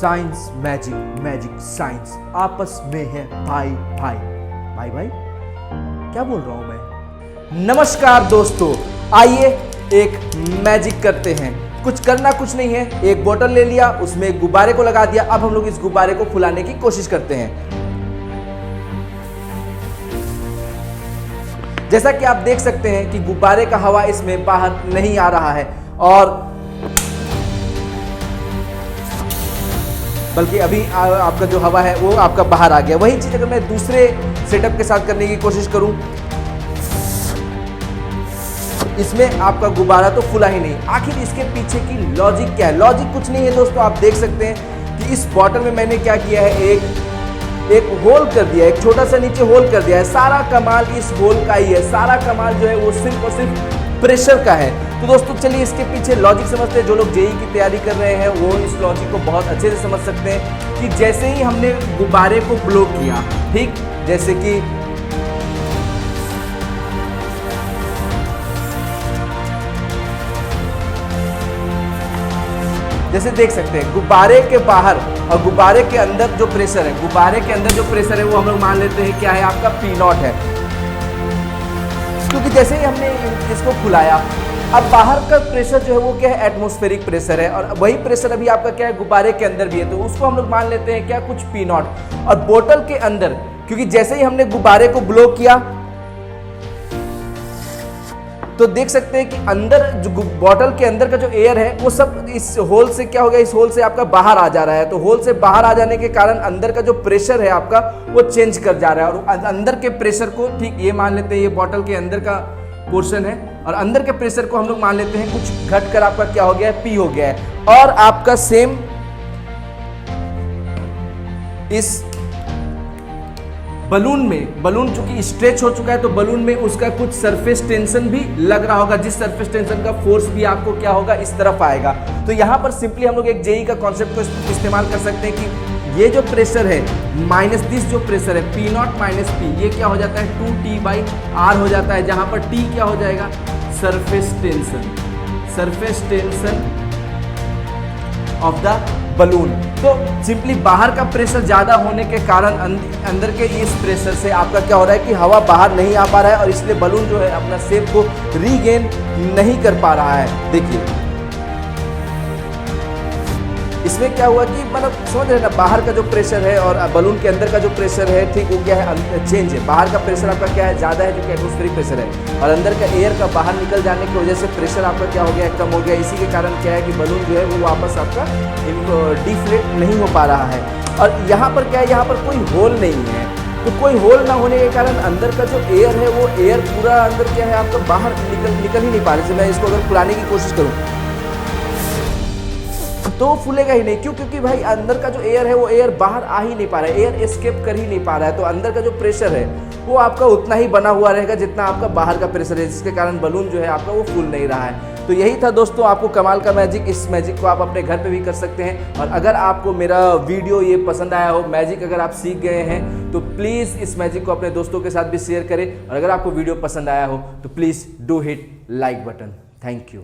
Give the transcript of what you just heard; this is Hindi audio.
साइंस मैजिक, मैजिक साइंस आपस में है भाई भाई भाई भाई। क्या बोल रहा हूं मैं? नमस्कार दोस्तों, आइए एक मैजिक करते हैं। कुछ करना कुछ नहीं है, एक बोतल ले लिया, उसमें एक गुब्बारे को लगा दिया। अब हम लोग इस गुब्बारे को फुलाने की कोशिश करते हैं। जैसा कि आप देख सकते हैं कि गुब्बारे का हवा इसमें बाहर नहीं आ रहा है, और बल्कि अभी आपका जो हवा है वो आपका बाहर आ गया। वही चीज अगर मैं दूसरे सेटअप के साथ करने की कोशिश करूं, इसमें आपका गुब्बारा तो फुला ही नहीं। आखिर इसके पीछे की लॉजिक क्या है? लॉजिक कुछ नहीं है दोस्तों, आप देख सकते हैं कि इस बॉटल में मैंने क्या किया है, एक होल कर दिया, एक छोटा सा नीचे होल कर दिया है। सारा कमाल इस होल का ही है, सारा कमाल जो है वो सिर्फ और सिर्फ प्रेशर का है। तो दोस्तों चलिए इसके पीछे लॉजिक समझते हैं। जो लोग जेईई की तैयारी कर रहे हैं वो इस लॉजिक को बहुत अच्छे से समझ सकते हैं कि जैसे ही हमने गुब्बारे को ब्लो किया, ठीक जैसे कि जैसे देख सकते हैं गुब्बारे के बाहर और गुब्बारे के अंदर जो प्रेशर है, गुब्बारे के अंदर जो प्रेशर है वो हम लोग मान लेते हैं क्या है, आपका P0 है। क्योंकि जैसे ही हमने इसको फुलाया, अब बाहर का प्रेशर जो है वो क्या है, एटमॉस्फेरिक प्रेशर है, और वही प्रेशर अभी आपका क्या है, गुब्बारे के अंदर भी है। तो उसको हम लोग मान लेते हैं क्या, कुछ P0। और बोतल के अंदर, क्योंकि जैसे ही हमने गुब्बारे को ब्लो किया तो देख सकते हैं कि अंदर जो बॉटल के अंदर का जो एयर है वो सब इस होल से क्या हो गया, इस होल से आपका बाहर आ जा रहा है। तो होल से बाहर आ जाने के कारण अंदर का जो प्रेशर है आपका वो चेंज कर जा रहा है, और अंदर के प्रेशर को, ठीक ये मान लेते हैं ये बॉटल के अंदर का पोर्शन है, और अंदर के प्रेशर को हम लोग मान लेते हैं कुछ घट कर आपका क्या हो गया है, P हो गया है। और आपका सेम इस बलून में, बलून चूंकि स्ट्रेच हो चुका है तो बलून में उसका कुछ सरफेस टेंशन भी लग रहा होगा, जिस सरफेस टेंशन का फोर्स भी आपको क्या होगा, इस तरफ आएगा। तो यहाँ पर सिंपली हम लोग एक जेईई का कॉन्सेप्ट को इस्तेमाल कर सकते हैं कि ये जो प्रेशर है माइनस दिस जो प्रेशर है P0 माइनस P, ये क्या हो जाता है 2T/R हो जाता है, जहां पर T क्या हो जाएगा, surface tension, surface tension of the balloon. तो सिंपली बाहर का प्रेशर ज्यादा होने के कारण अंदर के इस प्रेशर से आपका क्या हो रहा है कि हवा बाहर नहीं आ पा रहा है, और इसलिए बलून जो है अपना शेप को रीगेन नहीं कर पा रहा है। देखिए इसमें क्या हुआ कि मतलब समझ रहे ना, बाहर का जो प्रेशर है और बलून के अंदर का जो प्रेशर है, ठीक वो क्या है, चेंज है। बाहर का प्रेशर आपका क्या है, ज़्यादा है, जो कि एटमॉस्फेरिक प्रेशर है, और अंदर का एयर का बाहर निकल जाने की वजह से प्रेशर आपका क्या हो गया, कम हो गया। इसी के कारण क्या है कि बलून जो है वो वापस आपका डिफ्लेट नहीं हो पा रहा है। और यहाँ पर क्या है, यहाँ पर कोई होल नहीं है, तो कोई होल ना होने के कारण अंदर का जो एयर है वो एयर पूरा अंदर क्या है आपका बाहर निकल ही नहीं पा रहा है। मैं इसको अगर फुलाने की कोशिश करूँ तो फूलेगा ही नहीं। क्यों? क्योंकि भाई अंदर का जो एयर है वो एयर बाहर आ ही नहीं पा रहा है, एयर एस्केप कर ही नहीं पा रहा है। तो अंदर का जो प्रेशर है वो आपका उतना ही बना हुआ रहेगा जितना आपका बाहर का प्रेशर है, जिसके कारण बलून जो है आपका वो फूल नहीं रहा है। तो यही था दोस्तों आपको कमाल का मैजिक। इस मैजिक को आप अपने घर पे भी कर सकते हैं। और अगर आपको मेरा वीडियो ये पसंद आया हो, मैजिक अगर आप सीख गए हैं, तो प्लीज़ इस मैजिक को अपने दोस्तों के साथ भी शेयर करें। और अगर आपको वीडियो पसंद आया हो तो please do hit like button. Thank you.